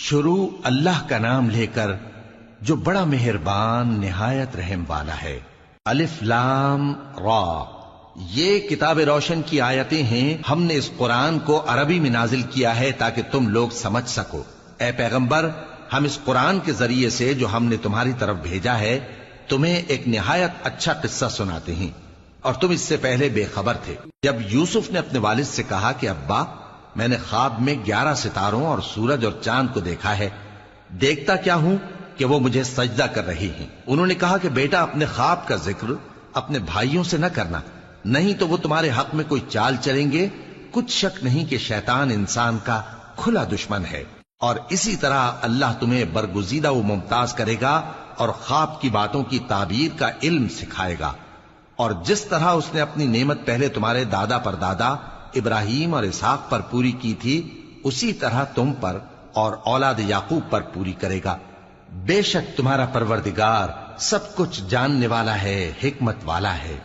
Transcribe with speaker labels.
Speaker 1: شروع اللہ کا نام لے کر جو بڑا مہربان نہایت رحم والا ہے۔ الف لام را، یہ کتاب روشن کی آیتیں ہیں۔ ہم نے اس قرآن کو عربی میں نازل کیا ہے تاکہ تم لوگ سمجھ سکو۔ اے پیغمبر، ہم اس قرآن کے ذریعے سے جو ہم نے تمہاری طرف بھیجا ہے تمہیں ایک نہایت اچھا قصہ سناتے ہیں، اور تم اس سے پہلے بے خبر تھے۔ جب یوسف نے اپنے والد سے کہا کہ ابا، میں نے خواب میں 11 ستاروں اور سورج اور چاند کو دیکھا ہے، دیکھتا کیا ہوں کہ وہ مجھے سجدہ کر رہی ہیں۔ انہوں نے کہا کہ بیٹا، اپنے خواب کا ذکر اپنے بھائیوں سے نہ کرنا، نہیں تو وہ تمہارے حق میں کوئی چال چلیں گے۔ کچھ شک نہیں کہ شیطان انسان کا کھلا دشمن ہے، اور اسی طرح اللہ تمہیں برگزیدہ و ممتاز کرے گا اور خواب کی باتوں کی تعبیر کا علم سکھائے گا، اور جس طرح اس نے اپنی نعمت پہلے تمہارے دادا پر دادا ابراہیم اور اسحاق پر پوری کی تھی، اسی طرح تم پر اور اولاد یعقوب پر پوری کرے گا۔ بے شک تمہارا پروردگار سب کچھ جاننے والا ہے، حکمت والا ہے۔